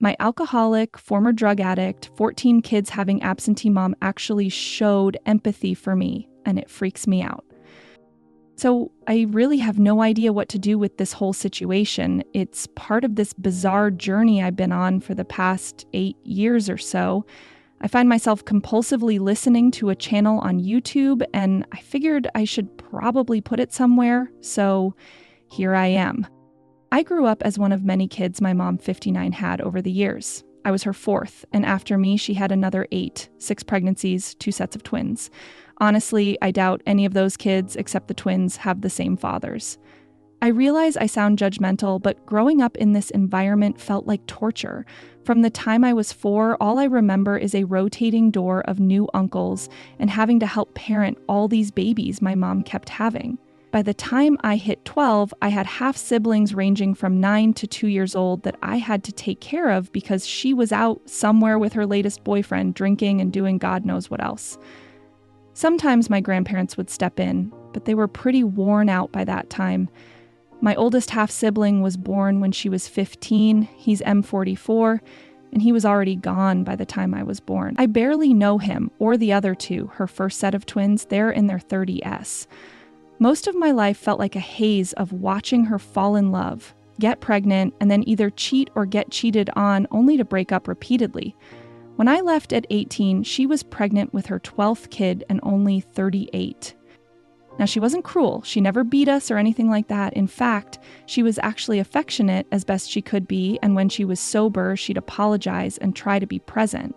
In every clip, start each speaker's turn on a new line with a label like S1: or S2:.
S1: My alcoholic, former drug addict, 14 kids having absentee mom actually showed empathy for me, and it freaks me out. So I really have no idea what to do with this whole situation. It's part of this bizarre journey I've been on for the past 8 years or so. I find myself compulsively listening to a channel on YouTube, and I figured I should probably put it somewhere, so here I am. I grew up as one of many kids my mom, 59, had over the years. I was her fourth, and after me, she had another 8, 6 pregnancies, 2 sets of twins. Honestly, I doubt any of those kids, except the twins, have the same fathers. I realize I sound judgmental, but growing up in this environment felt like torture. From the time I was 4, all I remember is a rotating door of new uncles and having to help parent all these babies my mom kept having. By the time I hit 12, I had half siblings ranging from 9 to 2 years old that I had to take care of because she was out somewhere with her latest boyfriend drinking and doing God knows what else. Sometimes my grandparents would step in, but they were pretty worn out by that time. My oldest half-sibling was born when she was 15, he's M44, and he was already gone by the time I was born. I barely know him or the other 2, her first set of twins, they're in their 30s. Most of my life felt like a haze of watching her fall in love, get pregnant, and then either cheat or get cheated on only to break up repeatedly. When I left at 18, she was pregnant with her 12th kid and only 38. Now, she wasn't cruel. She never beat us or anything like that. In fact, she was actually affectionate as best she could be, and when she was sober, she'd apologize and try to be present.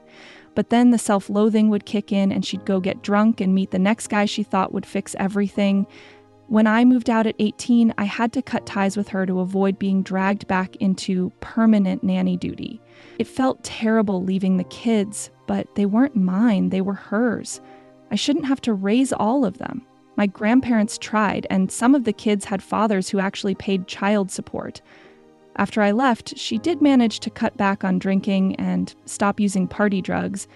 S1: But then the self-loathing would kick in and she'd go get drunk and meet the next guy she thought would fix everything. When I moved out at 18, I had to cut ties with her to avoid being dragged back into permanent nanny duty. It felt terrible leaving the kids, but they weren't mine, they were hers. I shouldn't have to raise all of them. My grandparents tried, and some of the kids had fathers who actually paid child support. After I left, she did manage to cut back on drinking and stop using party drugs.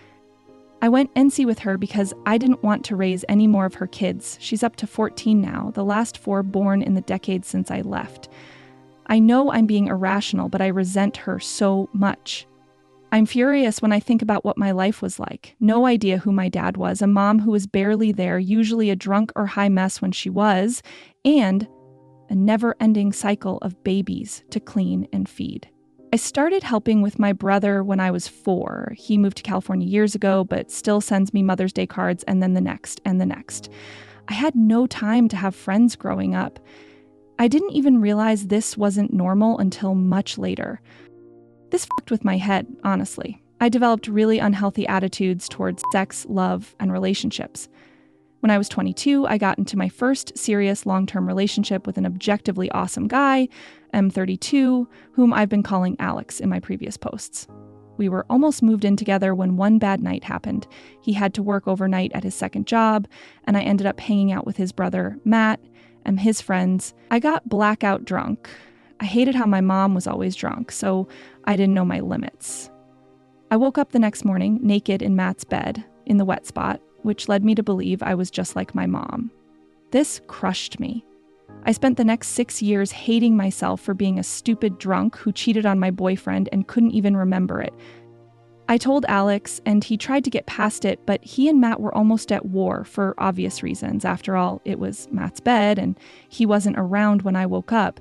S1: I went NC with her because I didn't want to raise any more of her kids. She's up to 14 now, the last 4 born in the decade since I left. I know I'm being irrational, but I resent her so much. I'm furious when I think about what my life was like. No idea who my dad was, a mom who was barely there, usually a drunk or high mess when she was, and a never-ending cycle of babies to clean and feed. I started helping with my brother when I was 4. He moved to California years ago, but still sends me Mother's Day cards and then the next and the next. I had no time to have friends growing up. I didn't even realize this wasn't normal until much later. This fucked with my head, honestly. I developed really unhealthy attitudes towards sex, love, and relationships. When I was 22, I got into my first serious long-term relationship with an objectively awesome guy, M32, whom I've been calling Alex in my previous posts. We were almost moved in together when one bad night happened. He had to work overnight at his second job, and I ended up hanging out with his brother, Matt, and his friends. I got blackout drunk. I hated how my mom was always drunk, so I didn't know my limits. I woke up the next morning naked in Matt's bed, in the wet spot, which led me to believe I was just like my mom. This crushed me. I spent the next 6 years hating myself for being a stupid drunk who cheated on my boyfriend and couldn't even remember it. I told Alex, and he tried to get past it, but he and Matt were almost at war for obvious reasons. After all, it was Matt's bed, and he wasn't around when I woke up.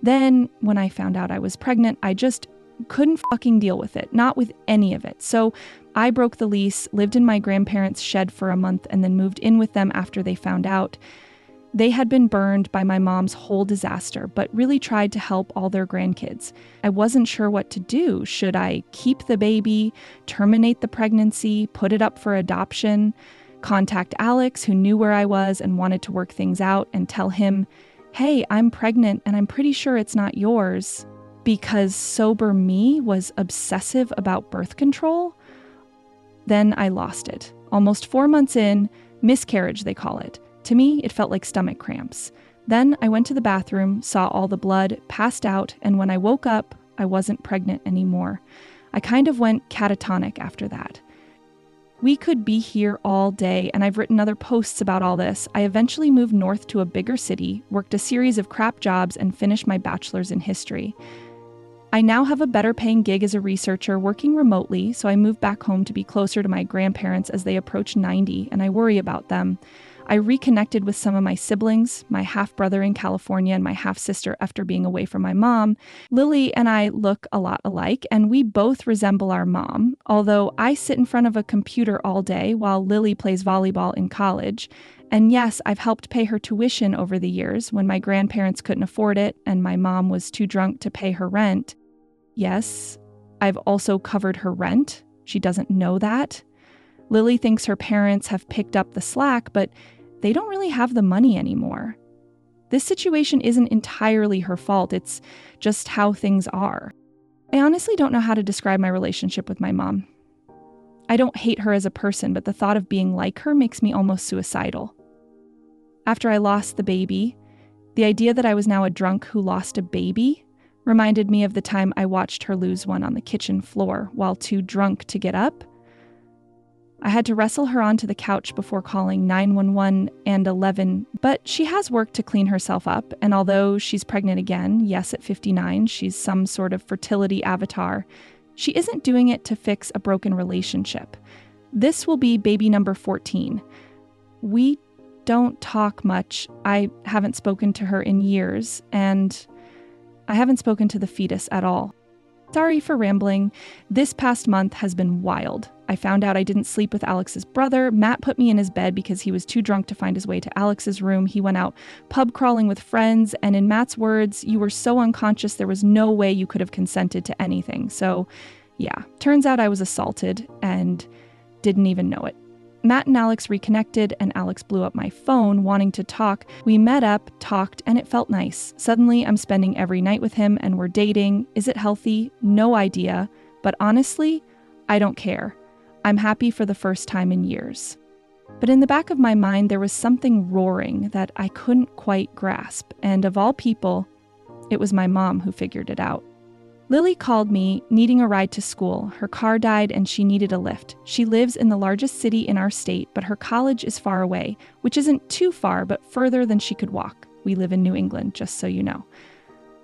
S1: Then, when I found out I was pregnant, I just couldn't fucking deal with it, not with any of it. So I broke the lease, lived in my grandparents' shed for a month, and then moved in with them after they found out. They had been burned by my mom's whole disaster, but really tried to help all their grandkids. I wasn't sure what to do. Should I keep the baby, terminate the pregnancy, put it up for adoption, contact Alex, who knew where I was and wanted to work things out, and tell him, hey, I'm pregnant and I'm pretty sure it's not yours, because sober me was obsessive about birth control? Then I lost it. Almost 4 months in, miscarriage they call it. To me, it felt like stomach cramps. Then I went to the bathroom, saw all the blood, passed out, and when I woke up, I wasn't pregnant anymore. I kind of went catatonic after that. We could be here all day, and I've written other posts about all this. I eventually moved north to a bigger city, worked a series of crap jobs, and finished my bachelor's in history. I now have a better paying gig as a researcher working remotely, so I moved back home to be closer to my grandparents as they approach 90, and I worry about them. I reconnected with some of my siblings, my half-brother in California and my half-sister after being away from my mom. Lily and I look a lot alike, and we both resemble our mom, although I sit in front of a computer all day while Lily plays volleyball in college. And yes, I've helped pay her tuition over the years when my grandparents couldn't afford it and my mom was too drunk to pay her rent. Yes, I've also covered her rent. She doesn't know that. Lily thinks her parents have picked up the slack, but they don't really have the money anymore. This situation isn't entirely her fault, it's just how things are. I honestly don't know how to describe my relationship with my mom. I don't hate her as a person, but the thought of being like her makes me almost suicidal. After I lost the baby, the idea that I was now a drunk who lost a baby reminded me of the time I watched her lose one on the kitchen floor while too drunk to get up. I had to wrestle her onto the couch before calling 911 and 11, but she has worked to clean herself up, and although she's pregnant again, yes, at 59, she's some sort of fertility avatar, she isn't doing it to fix a broken relationship. This will be baby number 14. We don't talk much. I haven't spoken to her in years, and I haven't spoken to the fetus at all. Sorry for rambling. This past month has been wild. I found out I didn't sleep with Alex's brother. Matt put me in his bed because he was too drunk to find his way to Alex's room. He went out pub crawling with friends, and in Matt's words, you were so unconscious there was no way you could have consented to anything. So, yeah, turns out I was assaulted and didn't even know it. Matt and Alex reconnected, and Alex blew up my phone wanting to talk. We met up, talked, and it felt nice. Suddenly, I'm spending every night with him, and we're dating. Is it healthy? No idea. But honestly, I don't care. I'm happy for the first time in years. But in the back of my mind, there was something roaring that I couldn't quite grasp, and of all people, it was my mom who figured it out. Lily called me, needing a ride to school. Her car died and she needed a lift. She lives in the largest city in our state, but her college is far away, which isn't too far, but further than she could walk. We live in New England, just so you know.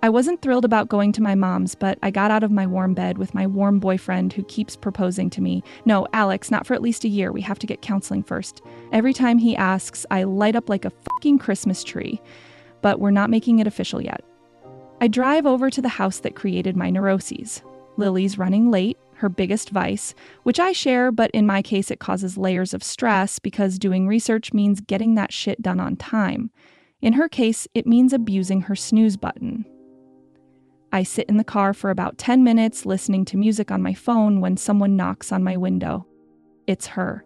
S1: I wasn't thrilled about going to my mom's, but I got out of my warm bed with my warm boyfriend who keeps proposing to me. No, Alex, not for at least a year. We have to get counseling first. Every time he asks, I light up like a fucking Christmas tree, but we're not making it official yet. I drive over to the house that created my neuroses. Lily's running late, her biggest vice, which I share, but in my case it causes layers of stress because doing research means getting that shit done on time. In her case, it means abusing her snooze button. I sit in the car for about 10 minutes listening to music on my phone when someone knocks on my window. It's her.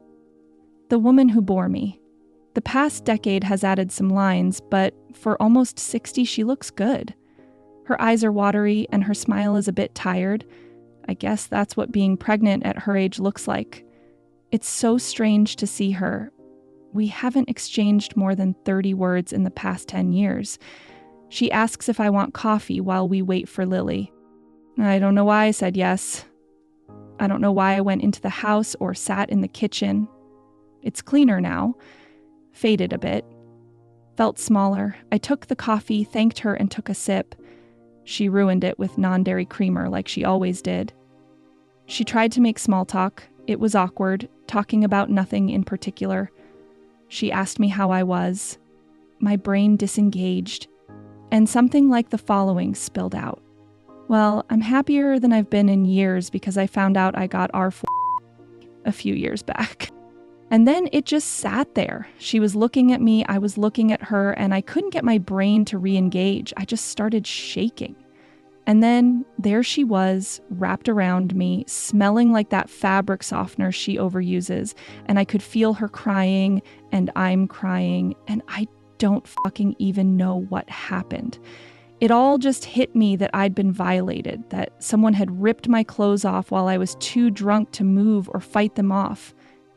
S1: The woman who bore me. The past decade has added some lines, but for almost 60 she looks good. Her eyes are watery and her smile is a bit tired. I guess that's what being pregnant at her age looks like. It's so strange to see her. We haven't exchanged more than 30 words in the past 10 years. She asks if I want coffee while we wait for Lily. I don't know why I said yes. I don't know why I went into the house or sat in the kitchen. It's cleaner now. Faded a bit. Felt smaller. I took the coffee, thanked her, and took a sip. She ruined it with non-dairy creamer like she always did. She tried to make small talk. It was awkward, talking about nothing in particular. She asked me how I was. My brain disengaged, and something like the following spilled out. Well, I'm happier than I've been in years because I found out I got R4 a few years back. And then it just sat there. She was looking at me, I was looking at her, and I couldn't get my brain to re-engage. I just started shaking. And then there she was, wrapped around me, smelling like that fabric softener she overuses, and I could feel her crying, and I'm crying, and I don't fucking even know what happened. It all just hit me that I'd been violated, that someone had ripped my clothes off while I was too drunk to move or fight them off.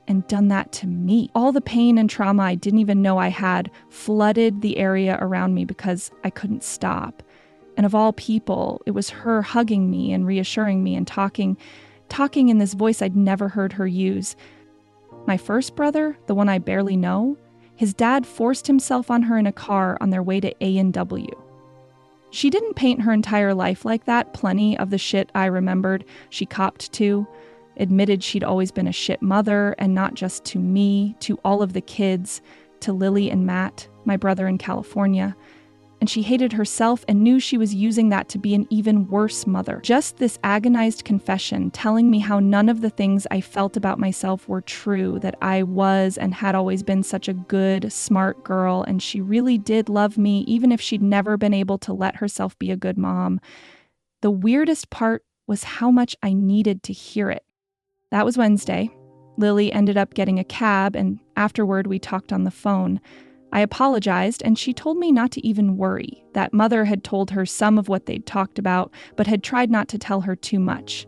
S1: And done that to me. All the pain and trauma I didn't even know I had flooded the area around me because I couldn't stop. And of all people, it was her hugging me and reassuring me and talking in this voice I'd never heard her use. My first brother, the one I barely know, his dad forced himself on her in a car on their way to A&W. She didn't paint her entire life like that. Plenty of the shit I remembered she copped to. Admitted she'd always been a shit mother, and not just to me, to all of the kids, to Lily and Matt, my brother in California. And she hated herself and knew she was using that to be an even worse mother. Just this agonized confession telling me how none of the things I felt about myself were true, that I was and had always been such a good, smart girl, and she really did love me, even if she'd never been able to let herself be a good mom. The weirdest part was how much I needed to hear it. That was Wednesday. Lily ended up getting a cab, and afterward we talked on the phone. I apologized, and she told me not to even worry, that Mother had told her some of what they'd talked about, but had tried not to tell her too much.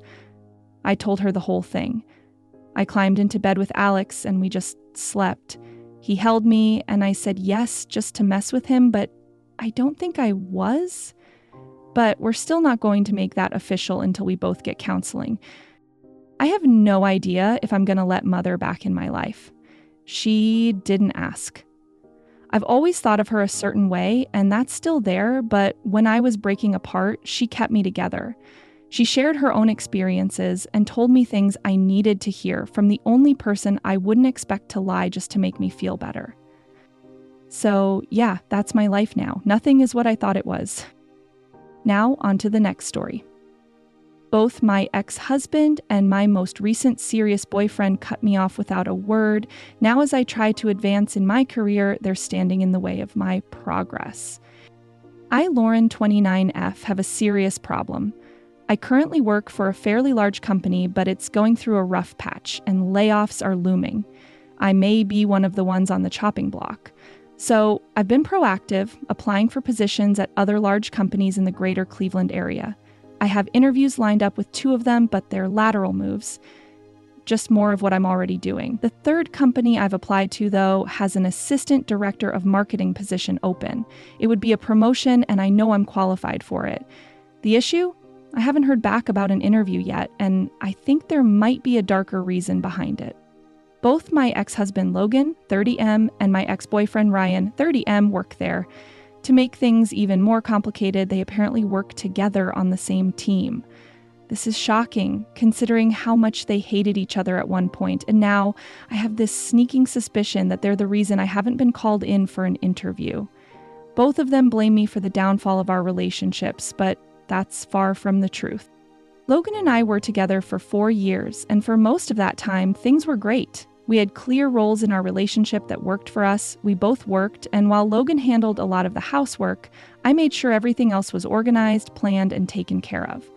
S1: I told her the whole thing. I climbed into bed with Alex, and we just slept. He held me, and I said yes just to mess with him, but I don't think I was. But we're still not going to make that official until we both get counseling. I have no idea if I'm going to let Mother back in my life. She didn't ask. I've always thought of her a certain way, and that's still there, but when I was breaking apart, she kept me together. She shared her own experiences and told me things I needed to hear from the only person I wouldn't expect to lie just to make me feel better. So, yeah, that's my life now. Nothing is what I thought it was. Now, on to the next story. Both my ex-husband and my most recent serious boyfriend cut me off without a word. Now, as I try to advance in my career, they're standing in the way of my progress. I, Lauren 29F, have a serious problem. I currently work for a fairly large company, but it's going through a rough patch, and layoffs are looming. I may be one of the ones on the chopping block. So I've been proactive, applying for positions at other large companies in the greater Cleveland area. I have interviews lined up with 2 of them, but they're lateral moves. Just more of what I'm already doing. The third company I've applied to, though, has an assistant director of marketing position open. It would be a promotion, and I know I'm qualified for it. The issue? I haven't heard back about an interview yet, and I think there might be a darker reason behind it. Both my ex-husband Logan, 30M, and my ex-boyfriend Ryan, 30M, work there. To make things even more complicated, they apparently work together on the same team. This is shocking, considering how much they hated each other at one point, and now I have this sneaking suspicion that they're the reason I haven't been called in for an interview. Both of them blame me for the downfall of our relationships, but that's far from the truth. Logan and I were together for 4 years, and for most of that time, things were great. We had clear roles in our relationship that worked for us. We both worked, and while Logan handled a lot of the housework, I made sure everything else was organized, planned, and taken care of.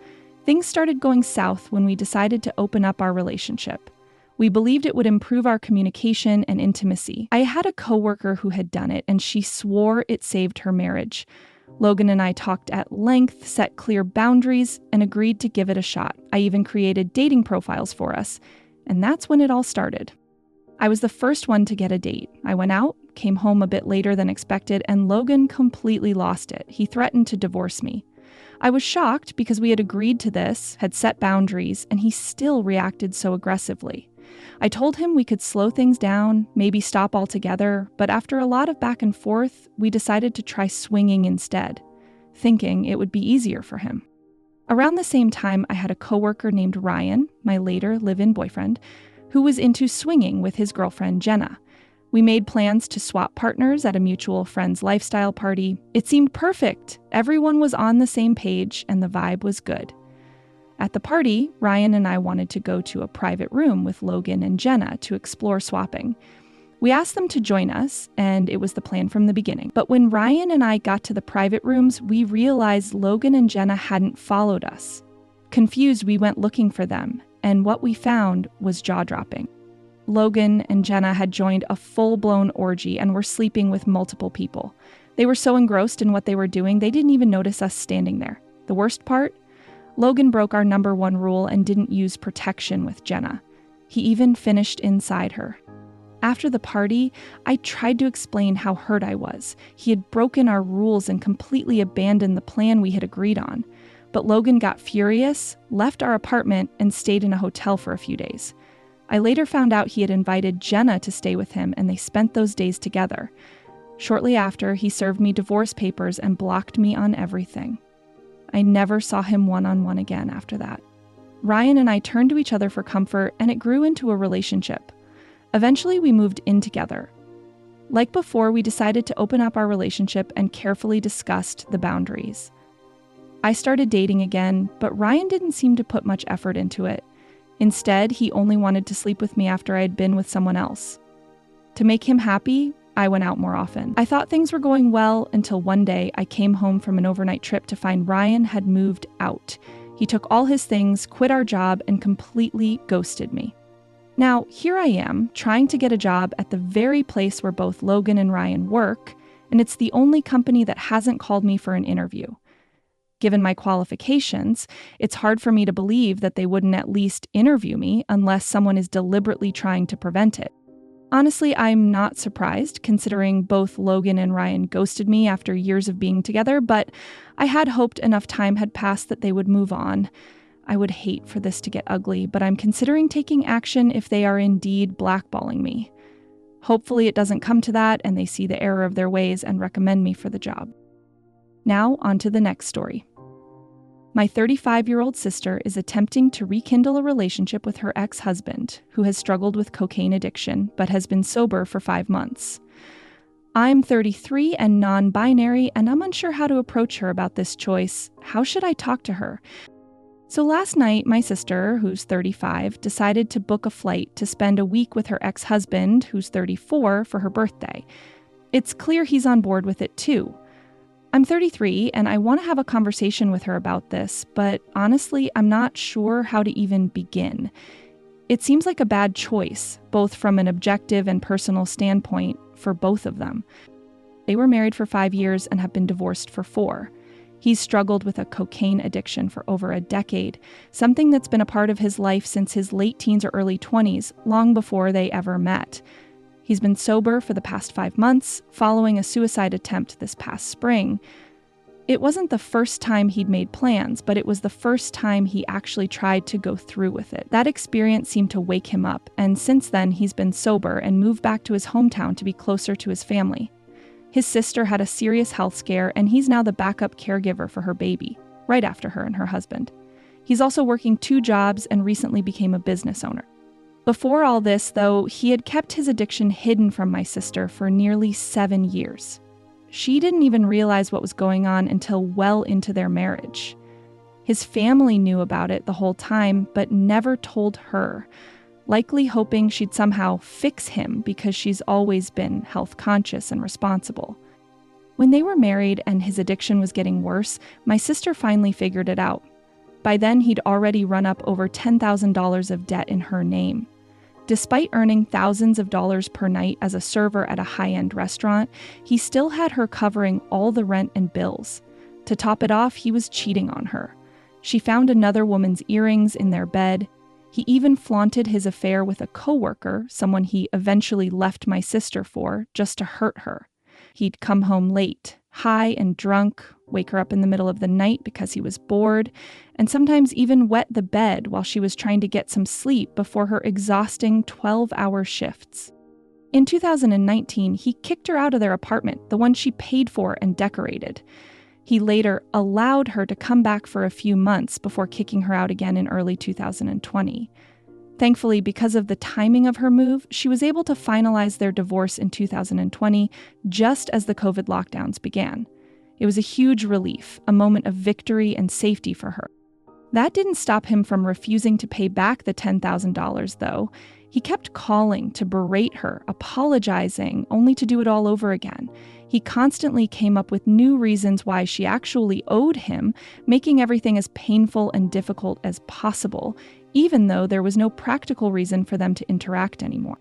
S1: Things started going south when we decided to open up our relationship. We believed it would improve our communication and intimacy. I had a coworker who had done it, and she swore it saved her marriage. Logan and I talked at length, set clear boundaries, and agreed to give it a shot. I even created dating profiles for us, and that's when it all started. I was the first one to get a date. I went out, came home a bit later than expected, and Logan completely lost it. He threatened to divorce me. I was shocked because we had agreed to this, had set boundaries, and he still reacted so aggressively. I told him we could slow things down, maybe stop altogether, but after a lot of back and forth, we decided to try swinging instead, thinking it would be easier for him. Around the same time, I had a coworker named Ryan, my later live-in boyfriend, who was into swinging with his girlfriend Jenna. We made plans to swap partners at a mutual friend's lifestyle party. It seemed perfect. Everyone was on the same page, and the vibe was good. At the party, Ryan and I wanted to go to a private room with Logan and Jenna to explore swapping. We asked them to join us, and it was the plan from the beginning. But when Ryan and I got to the private rooms, we realized Logan and Jenna hadn't followed us. Confused, we went looking for them, and what we found was jaw-dropping. Logan and Jenna had joined a full-blown orgy and were sleeping with multiple people. They were so engrossed in what they were doing, they didn't even notice us standing there. The worst part? Logan broke our number 1 rule and didn't use protection with Jenna. He even finished inside her. After the party, I tried to explain how hurt I was. He had broken our rules and completely abandoned the plan we had agreed on. But Logan got furious, left our apartment, and stayed in a hotel for a few days. I later found out he had invited Jenna to stay with him, and they spent those days together. Shortly after, he served me divorce papers and blocked me on everything. I never saw him one-on-one again after that. Ryan and I turned to each other for comfort, and it grew into a relationship. Eventually, we moved in together. Like before, we decided to open up our relationship and carefully discussed the boundaries. I started dating again, but Ryan didn't seem to put much effort into it. Instead, he only wanted to sleep with me after I had been with someone else. To make him happy, I went out more often. I thought things were going well until one day I came home from an overnight trip to find Ryan had moved out. He took all his things, quit our job, and completely ghosted me. Now, here I am, trying to get a job at the very place where both Logan and Ryan work, and it's the only company that hasn't called me for an interview. Given my qualifications, it's hard for me to believe that they wouldn't at least interview me unless someone is deliberately trying to prevent it. Honestly, I'm not surprised, considering both Logan and Ryan ghosted me after years of being together, but I had hoped enough time had passed that they would move on. I would hate for this to get ugly, but I'm considering taking action if they are indeed blackballing me. Hopefully it doesn't come to that and they see the error of their ways and recommend me for the job. Now, on to the next story. My 35-year-old sister is attempting to rekindle a relationship with her ex-husband, who has struggled with cocaine addiction but has been sober for 5 months. I'm 33 and non-binary, and I'm unsure how to approach her about this choice. How should I talk to her? So last night, my sister, who's 35, decided to book a flight to spend a week with her ex-husband, who's 34, for her birthday. It's clear he's on board with it too. I'm 33, and I want to have a conversation with her about this, but honestly, I'm not sure how to even begin. It seems like a bad choice, both from an objective and personal standpoint, for both of them. They were married for 5 years and have been divorced for 4. He's struggled with a cocaine addiction for over a decade, something that's been a part of his life since his late teens or early 20s, long before they ever met. He's been sober for the past 5 months, following a suicide attempt this past spring. It wasn't the first time he'd made plans, but it was the first time he actually tried to go through with it. That experience seemed to wake him up, and since then he's been sober and moved back to his hometown to be closer to his family. His sister had a serious health scare, and he's now the backup caregiver for her baby, right after her and her husband. He's also working 2 jobs and recently became a business owner. Before all this, though, he had kept his addiction hidden from my sister for nearly 7 years. She didn't even realize what was going on until well into their marriage. His family knew about it the whole time, but never told her, likely hoping she'd somehow fix him because she's always been health conscious and responsible. When they were married and his addiction was getting worse, my sister finally figured it out. By then, he'd already run up over $10,000 of debt in her name. Despite earning thousands of dollars per night as a server at a high-end restaurant, he still had her covering all the rent and bills. To top it off, he was cheating on her. She found another woman's earrings in their bed. He even flaunted his affair with a coworker, someone he eventually left my sister for, just to hurt her. He'd come home late, high and drunk, wake her up in the middle of the night because he was bored, and sometimes even wet the bed while she was trying to get some sleep before her exhausting 12-hour shifts. In 2019, he kicked her out of their apartment, the one she paid for and decorated. He later allowed her to come back for a few months before kicking her out again in early 2020. Thankfully, because of the timing of her move, she was able to finalize their divorce in 2020, just as the COVID lockdowns began. It was a huge relief, a moment of victory and safety for her. That didn't stop him from refusing to pay back the $10,000, though. He kept calling to berate her, apologizing, only to do it all over again. He constantly came up with new reasons why she actually owed him, making everything as painful and difficult as possible, even though there was no practical reason for them to interact anymore.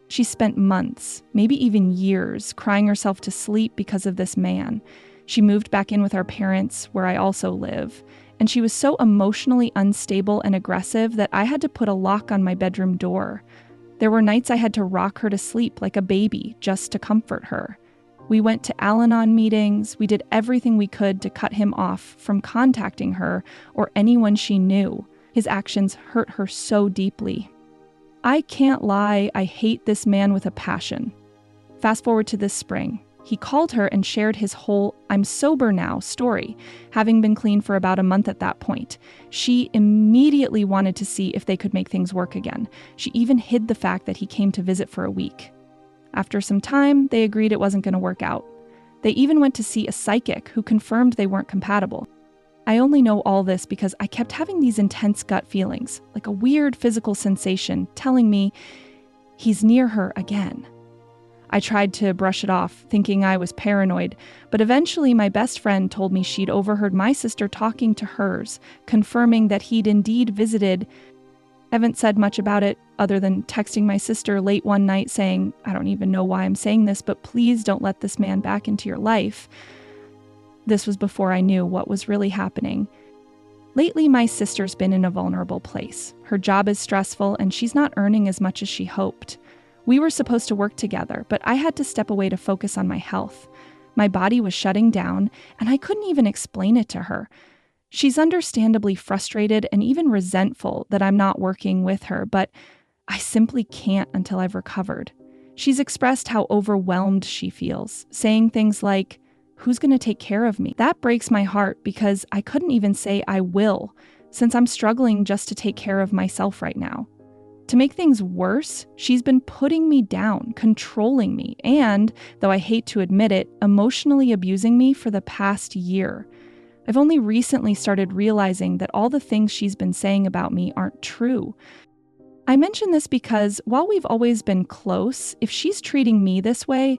S1: She spent months, maybe even years, crying herself to sleep because of this man. She moved back in with our parents, where I also live, and she was so emotionally unstable and aggressive that I had to put a lock on my bedroom door. There were nights I had to rock her to sleep like a baby just to comfort her. We went to Al-Anon meetings. We did everything we could to cut him off from contacting her or anyone she knew. His actions hurt her so deeply. I can't lie, I hate this man with a passion. Fast forward to this spring. He called her and shared his whole "I'm sober now" story, having been clean for about a month at that point. She immediately wanted to see if they could make things work again. She even hid the fact that he came to visit for a week. After some time, they agreed it wasn't going to work out. They even went to see a psychic who confirmed they weren't compatible. I only know all this because I kept having these intense gut feelings, like a weird physical sensation telling me he's near her again. I tried to brush it off, thinking I was paranoid, but eventually my best friend told me she'd overheard my sister talking to hers, confirming that he'd indeed visited. I haven't said much about it other than texting my sister late one night saying, "I don't even know why I'm saying this, but please don't let this man back into your life." This was before I knew what was really happening. Lately, my sister's been in a vulnerable place. Her job is stressful and she's not earning as much as she hoped. We were supposed to work together, but I had to step away to focus on my health. My body was shutting down, and I couldn't even explain it to her. She's understandably frustrated and even resentful that I'm not working with her, but I simply can't until I've recovered. She's expressed how overwhelmed she feels, saying things like, "Who's going to take care of me?" That breaks my heart because I couldn't even say I will, since I'm struggling just to take care of myself right now. To make things worse, she's been putting me down, controlling me, and, though I hate to admit it, emotionally abusing me for the past year. I've only recently started realizing that all the things she's been saying about me aren't true. I mention this because while we've always been close, if she's treating me this way,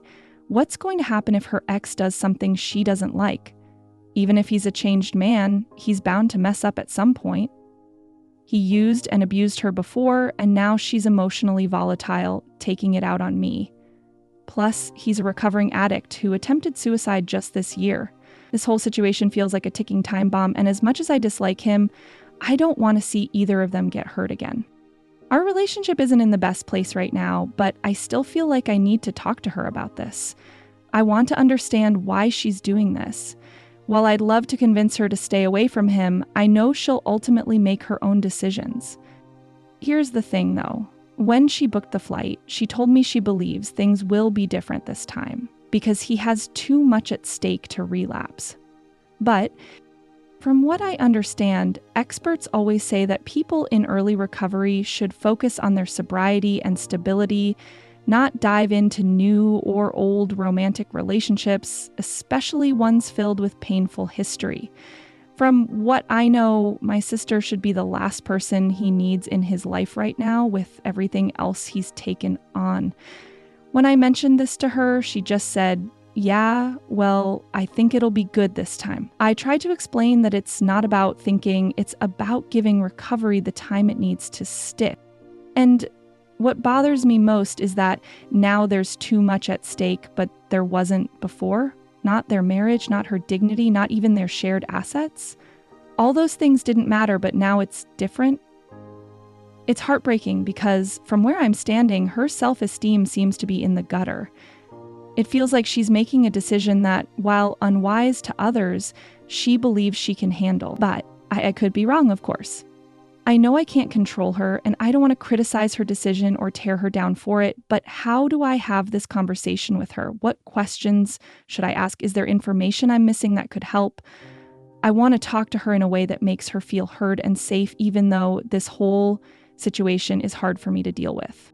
S1: what's going to happen if her ex does something she doesn't like? Even if he's a changed man, he's bound to mess up at some point. He used and abused her before, and now she's emotionally volatile, taking it out on me. Plus, he's a recovering addict who attempted suicide just this year. This whole situation feels like a ticking time bomb, and as much as I dislike him, I don't want to see either of them get hurt again. Our relationship isn't in the best place right now, but I still feel like I need to talk to her about this. I want to understand why she's doing this. While I'd love to convince her to stay away from him, I know she'll ultimately make her own decisions. Here's the thing, though. When she booked the flight, she told me she believes things will be different this time because he has too much at stake to relapse. But from what I understand, experts always say that people in early recovery should focus on their sobriety and stability, not dive into new or old romantic relationships, especially ones filled with painful history. From what I know, my sister should be the last person he needs in his life right now with everything else he's taken on. When I mentioned this to her, she just said, "Yeah, well, I think it'll be good this time." I tried to explain that it's not about thinking, it's about giving recovery the time it needs to stick. And what bothers me most is that now there's too much at stake, but there wasn't before. Not their marriage, not her dignity, not even their shared assets. All those things didn't matter, but now it's different. It's heartbreaking because from where I'm standing, her self-esteem seems to be in the gutter. It feels like she's making a decision that, while unwise to others, she believes she can handle. But I could be wrong, of course. I know I can't control her, and I don't want to criticize her decision or tear her down for it, but how do I have this conversation with her? What questions should I ask? Is there information I'm missing that could help? I want to talk to her in a way that makes her feel heard and safe, even though this whole situation is hard for me to deal with.